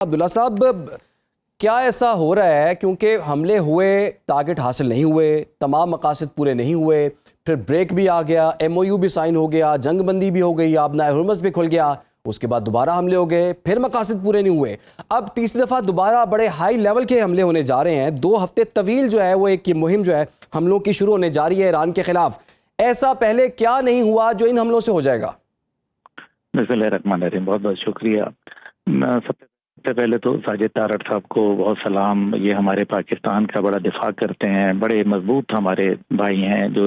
عبداللہ صاحب، کیا ایسا ہو رہا ہے کیونکہ حملے ہوئے، ٹارگٹ حاصل نہیں ہوئے، تمام مقاصد پورے نہیں ہوئے، پھر بریک بھی آ گیا، ایم او یو بھی سائن ہو گیا، جنگ بندی بھی ہو گئی، آبنائے ہرمز بھی کھل گیا، اس کے بعد دوبارہ حملے ہو گئے، پھر مقاصد پورے نہیں ہوئے، اب تیسری دفعہ دوبارہ بڑے ہائی لیول کے حملے ہونے جا رہے ہیں. 2 ہفتے طویل جو ہے وہ ایک مہم جو ہے حملوں کی شروع ہونے جا رہی ہے ایران کے خلاف. ایسا پہلے کیا نہیں ہوا جو ان حملوں سے ہو جائے گا؟ بسم اللہ الرحمن الرحیم. بہت بہت شکریہ. سب سے پہلے تو ساجد تارڑ صاحب کو بہت سلام. یہ ہمارے پاکستان کا بڑا دفاع کرتے ہیں، بڑے مضبوط ہمارے بھائی ہیں جو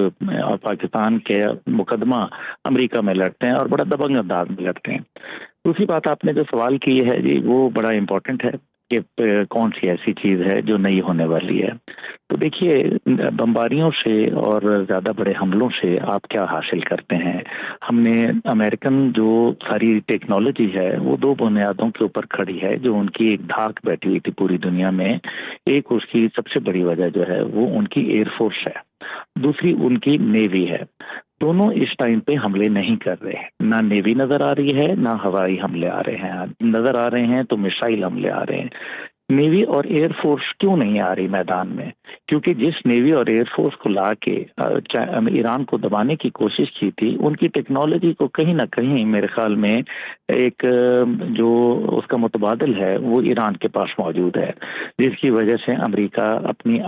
پاکستان کے مقدمہ امریکہ میں لڑتے ہیں اور بڑا دبنگ انداز میں لڑتے ہیں. دوسری بات آپ نے جو سوال کی ہے جی، وہ بڑا امپورٹنٹ ہے کہ کون سی ایسی چیز ہے جو نہیں ہونے والی ہے. تو دیکھیے، بمباریوں سے اور زیادہ بڑے حملوں سے آپ کیا حاصل کرتے ہیں؟ ہم نے امریکن جو ساری ٹیکنالوجی ہے وہ 2 بنیادوں کے اوپر کھڑی ہے جو ان کی ایک دھاک بیٹھی ہوئی تھی پوری دنیا میں. ایک اس کی سب سے بڑی وجہ جو ہے وہ ان کی ایئر فورس ہے، دوسری ان کی نیوی ہے. دونوں اس ٹائم پہ حملے نہیں کر رہے ہیں، نہ نیوی نظر آ رہی ہے نہ ہوائی حملے آ رہے ہیں. نظر آ رہے ہیں تو میسائل حملے آ رہے ہیں. نیوی اور ایئر فورس کیوں نہیں آ رہی میدان میں؟ کیونکہ جس نیوی اور ایئر فورس کو لا کے ایران کو دبانے کی کوشش کی تھی، ان کی ٹیکنالوجی کو کہیں نہ کہیں میرے خیال میں ایک جو اس کا متبادل ہے وہ ایران کے پاس موجود ہے، جس کی وجہ سے امریکہ اپنی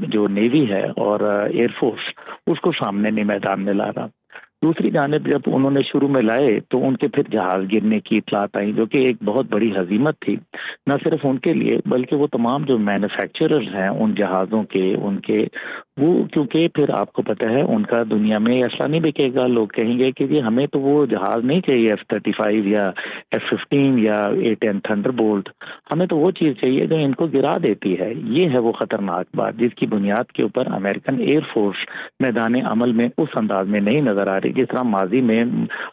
جو نیوی ہے اور ایئر فورس اس کو سامنے نہیں میدان میں لا رہا. دوسری جانب جب انہوں نے شروع میں لائے تو ان کے پھر جہاز گرنے کی اطلاعات آئیں، جو کہ ایک بہت بڑی ہزیمت تھی، نہ صرف ان کے لیے بلکہ وہ تمام جو مینوفیکچررز ہیں ان جہازوں کے، ان کے وہ، کیونکہ پھر آپ کو پتہ ہے ان کا دنیا میں ایسا نہیں بکے گا. لوگ کہیں گے کہ جی ہمیں تو وہ جہاز نہیں چاہیے F-35 یا F-15 یا A-10 تھنڈر بولٹ، ہمیں تو وہ چیز چاہیے جو ان کو گرا دیتی ہے. یہ ہے وہ خطرناک بات جس کی بنیاد کے اوپر امریکن ایئر فورس میدان عمل میں اس انداز میں نہیں نظر آ رہی جس طرح ماضی میں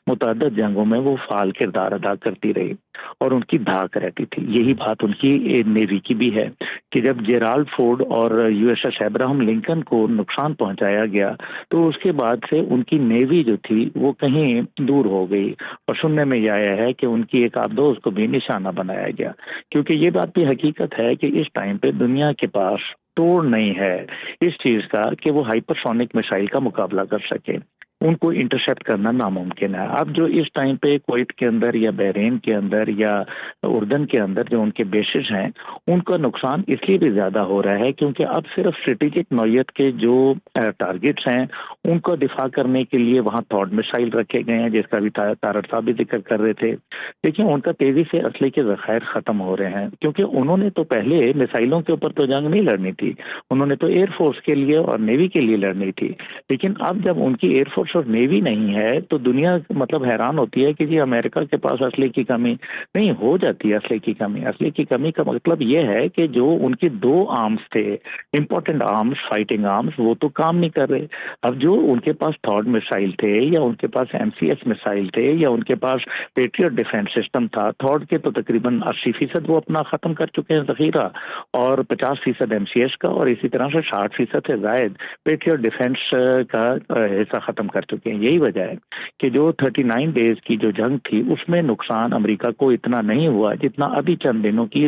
متعدد جنگوں میں وہ فعال کردار ادا کرتی رہی اور ان کی دھاک رہتی تھی. یہی بات ان کی نیوی کی بھی ہے کہ جب جیرالڈ فورڈ اور USS ابراہم لنکن کو نقصان پہنچایا گیا تو اس کے بعد سے ان کی نیوی جو تھی وہ کہیں دور ہو گئی، اور سننے میں یہ آیا ہے کہ ان کی ایک آدھ دوست کو بھی نشانہ بنایا گیا. کیونکہ یہ بات بھی حقیقت ہے کہ اس ٹائم پہ دنیا کے پاس توڑ نہیں ہے اس چیز کا کہ وہ ہائپر سونک میسائل کا مقابلہ کر سکے. ان کو انٹرسیپٹ کرنا ناممکن ہے. اب جو اس ٹائم پہ کویت کے اندر یا بحرین کے اندر یا اردن کے اندر جو ان کے بیسز ہیں ان کا نقصان اس لیے بھی زیادہ ہو رہا ہے کیونکہ اب صرف اسٹریٹجک نوعیت کے جو ٹارگٹس ہیں ان کو دفاع کرنے کے لیے وہاں تھاڈ میسائل رکھے گئے ہیں، جس کا بھی تارڑ صاحب بھی ذکر کر رہے تھے. لیکن ان کا تیزی سے اسلحے کے ذخائر ختم ہو رہے ہیں کیونکہ انہوں نے تو پہلے میسائلوں کے اوپر تو جنگ نہیں لڑنی تھی، انہوں نے تو ایئر فورس کے لیے اور نیوی کے لیے لڑنی تھی. لیکن اب جب ان کی ایئر فورس اور نیوی نہیں ہے تو دنیا مطلب حیران ہوتی ہے کہ جی امریکہ کے پاس اسلحے کی کمی نہیں ہو جاتی ہے. اسلحے کی کمی، اسلحے کی کمی کا مطلب یہ ہے کہ جو ان کے 2 آرمز تھے، امپورٹنٹ آرمز، فائٹنگ آرمز، وہ تو کام نہیں کر رہے. اب جو ان کے پاس تھاڈ میسائل تھے یا ان کے پاس MCS میسائل تھے یا ان کے پاس پیٹریٹ ڈیفنس سسٹم تھا، تھاڈ کے تو تقریباً 80% وہ اپنا ختم کر چکے ہیں ذخیرہ، اور 50% MCS کا، اور اسی طرح سے 60% سے زائد پیٹریٹ ڈیفنس کا حصہ ختم کر چکے ہیں. یہی وجہ ہے کہ جو 39 ڈیز کی جو جنگ تھی اس میں نقصان امریکہ کو اتنا نہیں ہوا جتنا ابھی چند دنوں کی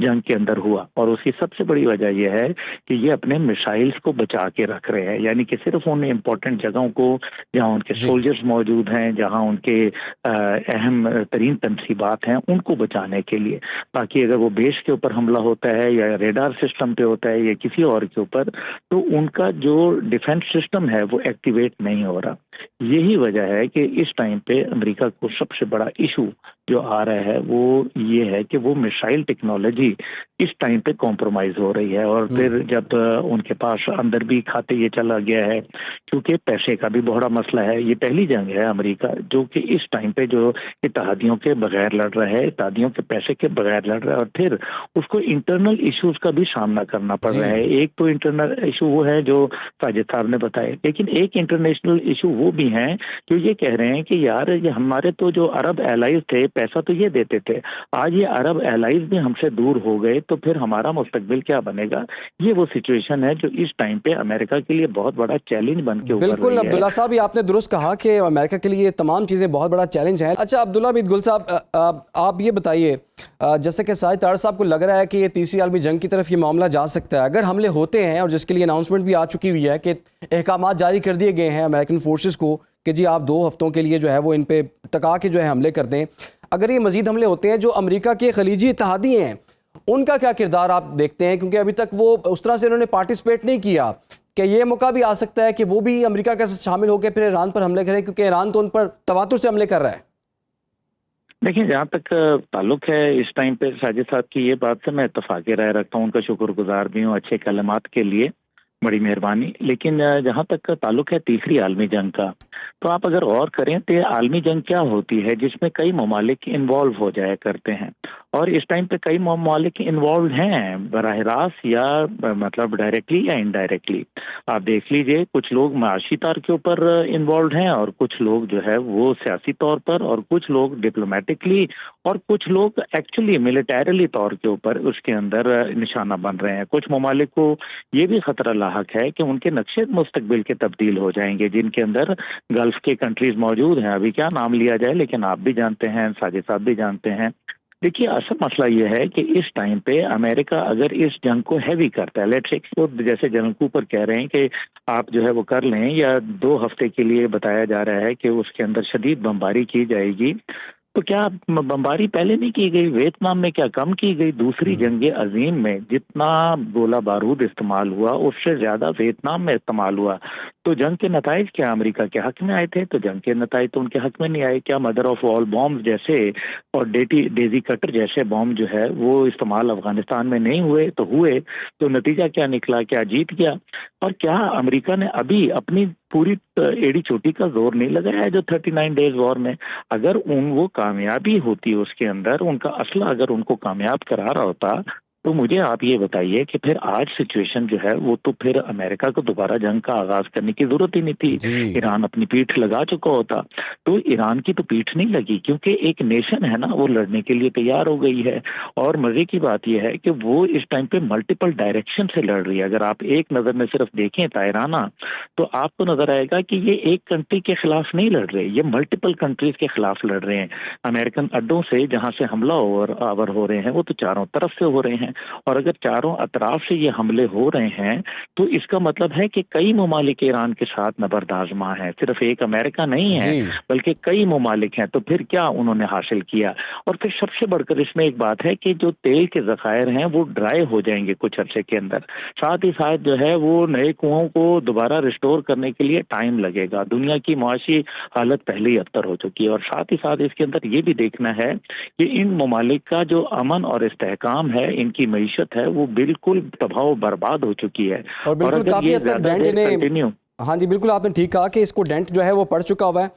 جنگ کے اندر ہوا. اور اس کی سب سے بڑی وجہ یہ ہے کہ یہ اپنے میسائلز کو بچا کے رکھ رہے ہیں، یعنی کہ صرف ان امپورٹنٹ جگہوں کو جہاں ان کے سولجرز موجود ہیں، جہاں ان کے اہم ترین تنصیبات ہیں، ان کو بچانے کے لیے. باقی اگر وہ بیس کے اوپر حملہ ہوتا ہے یا ریڈار سسٹم پہ ہوتا ہے یا کسی اور کے اوپر، تو ان کا جو ڈیفنس سسٹم ہے وہ ایکٹیویٹ نہیں ہو رہا. یہی وجہ ہے کہ اس ٹائم پہ امریکہ کو سب سے بڑا ایشو جو آ رہا ہے وہ یہ ہے کہ وہ میسائل ٹیکنالوجی اس ٹائم پہ کمپرومائز ہو رہی ہے. اور پھر جب ان کے پاس اندر بھی کھاتے یہ چلا گیا ہے کیونکہ پیسے کا بھی بڑا مسئلہ ہے. یہ پہلی جنگ ہے امریکہ جو کہ اس ٹائم پہ جو اتحادیوں کے بغیر لڑ رہا ہے، اتحادیوں کے پیسے کے بغیر لڑ رہا ہے، اور پھر اس کو انٹرنل ایشوز کا بھی سامنا کرنا پڑ رہا ہے. ایک تو انٹرنل ایشو وہ ہے جو ساجد صاحب نے بتائے، لیکن ایک انٹرنیشنل ایشو وہ بھی ہیں جو یہ کہہ رہے ہیں کہ یار یہ ہمارے تو جو عرب ایلائز تھے پیسہ تو یہ دیتے تھے، آج یہ عرب ایلائز بھی ہم سے دور ہو گئے تو پھر ہمارا مستقبل کیا بنے گا؟ یہ وہ سچویشن ہے جو اس ٹائم پہ امریکہ کے لیے بہت بڑا چیلنج بن کے ابھر بالکل رہی ہے۔ عبداللہ صاحب، یہ آپ نے درست کہا کہ امریکہ کے لیے یہ تمام چیزیں بہت بڑا چیلنج ہیں۔ اچھا عبداللہ بن گل صاحب، آپ یہ بتائیے، جیسے کہ ساجد طارڑ صاحب کو لگ رہا ہے کہ یہ تیسری عالمی جنگ کی طرف یہ معاملہ جا سکتا ہے اگر حملے ہوتے ہیں، اور جس کے لیے اناؤنسمنٹ بھی آ چکی ہوئی ہے کہ احکامات جاری کر دیے گئے ہیں امریکن فورسز کو کہ جی آپ 2 ہفتوں کے لیے جو ہے وہ ان پہ ٹکا کے جو ہے حملے کر دیں۔ اگر یہ مزید حملے ہوتے ہیں، جو امریکہ کے خلیجی اتحادی ہیں ان کا کیا کردار آپ دیکھتے ہیں؟ کیونکہ ابھی تک وہ اس طرح سے انہوں نے پارٹیسپیٹ نہیں کیا، کہ یہ موقع بھی آ سکتا ہے کہ وہ بھی امریکہ کے ساتھ شامل ہو کے پھر ایران پر حملے کریں، کیونکہ ایران تو ان پر تواتر سے حملے کر رہا ہے۔ دیکھیں، جہاں تک تعلق ہے اس ٹائم پہ ساجد صاحب کی یہ بات سے میں اتفاقی رائے رکھتا ہوں، ان کا شکر گزار بھی ہوں اچھے کلمات کے لیے، بڑی مہربانی۔ لیکن جہاں تک تعلق ہے تیسری عالمی جنگ کا، تو آپ اگر غور کریں تو عالمی جنگ کیا ہوتی ہے جس میں کئی ممالک انوالو ہو جایا کرتے ہیں، اور اس ٹائم پہ کئی ممالک انوالوڈ ہیں براہ راست یا مطلب ڈائریکٹلی یا انڈائریکٹلی۔ آپ دیکھ لیجئے، کچھ لوگ معاشی طور کے اوپر انوالوڈ ہیں، اور کچھ لوگ جو ہے وہ سیاسی طور پر، اور کچھ لوگ ڈپلومیٹکلی، اور کچھ لوگ ایکچولی ملیٹریلی طور کے اوپر اس کے اندر نشانہ بن رہے ہیں۔ کچھ ممالک کو یہ بھی خطرہ لاحق ہے کہ ان کے نقشے مستقبل کے تبدیل ہو جائیں گے، جن کے اندر گلف کے کنٹریز موجود ہیں۔ ابھی کیا نام لیا جائے، لیکن آپ بھی جانتے ہیں، ساجد صاحب بھی جانتے ہیں۔ دیکھیے، اصل مسئلہ یہ ہے کہ اس ٹائم پہ امریکہ اگر اس جنگ کو ہیوی کرتا ہے، لیٹس کو جیسے جنرل کوپر کہہ رہے ہیں کہ آپ جو ہے وہ کر لیں، یا 2 ہفتے کے لیے بتایا جا رہا ہے کہ اس کے اندر شدید بمباری کی جائے گی، تو کیا بمباری پہلے نہیں کی گئی؟ ویتنام میں کیا کم کی گئی؟ دوسری جنگ عظیم میں جتنا گولہ بارود استعمال ہوا اس سے زیادہ ویتنام میں استعمال ہوا، تو جنگ کے نتائج کیا امریکہ کے حق میں آئے تھے؟ تو جنگ کے نتائج تو ان کے حق میں نہیں آئے۔ کیا مدر آف آل بام جیسے اور ڈیزی کٹر جیسے بام جو ہے وہ استعمال افغانستان میں نہیں ہوئے؟ تو ہوئے، تو نتیجہ کیا نکلا؟ کیا جیت گیا؟ اور کیا امریکہ نے ابھی اپنی پوری ایڑی چوٹی کا زور نہیں لگایا ہے جو 39 ڈیز وار میں؟ اگر وہ کامیابی ہوتی اس کے اندر، ان کا اسلحہ اگر ان کو کامیاب کرا رہا ہوتا، تو مجھے آپ یہ بتائیے کہ پھر آج سچویشن جو ہے وہ تو پھر امریکہ کو دوبارہ جنگ کا آغاز کرنے کی ضرورت ہی نہیں تھی۔ ایران اپنی پیٹھ لگا چکا ہوتا، تو ایران کی تو پیٹھ نہیں لگی، کیونکہ ایک نیشن ہے نا، وہ لڑنے کے لیے تیار ہو گئی ہے۔ اور مزے کی بات یہ ہے کہ وہ اس ٹائم پہ ملٹیپل ڈائریکشن سے لڑ رہی ہے۔ اگر آپ ایک نظر میں صرف دیکھیں طاہرانہ، تو آپ کو نظر آئے گا کہ یہ ایک کنٹری کے خلاف نہیں لڑ رہے، یہ ملٹیپل کنٹریز کے خلاف لڑ رہے ہیں۔ امریکن اڈوں سے جہاں سے حملہ آور ہو رہے ہیں وہ تو چاروں طرف سے ہو رہے ہیں، اور اگر چاروں اطراف سے یہ حملے ہو رہے ہیں تو اس کا مطلب ہے کہ کئی ممالک ایران کے ساتھ نبرد آزما ہیں، صرف ایک امریکہ نہیں ہے بلکہ کئی ممالک ہیں۔ تو پھر کیا انہوں نے حاصل کیا؟ اور پھر سب سے بڑھ کر اس میں ایک بات ہے کہ جو تیل کے ذخائر ہیں وہ ڈرائی ہو جائیں گے کچھ عرصے کے اندر، ساتھ ہی ساتھ جو ہے وہ نئے کنووں کو دوبارہ ریسٹور کرنے کے لیے ٹائم لگے گا۔ دنیا کی معاشی حالت پہلے ہی ابتر ہو چکی ہے، اور ساتھ ہی ساتھ اس کے اندر یہ بھی دیکھنا ہے کہ ان ممالک کا جو امن اور استحکام ہے، ان کی معیشت ہے، وہ بالکل تباہ و برباد ہو چکی ہے۔ اور بالکل کافی حد تک ڈینٹ انہیں، ہاں جی بالکل آپ نے ٹھیک کہا کہ اس کو ڈینٹ جو ہے وہ پڑ چکا ہوا ہے۔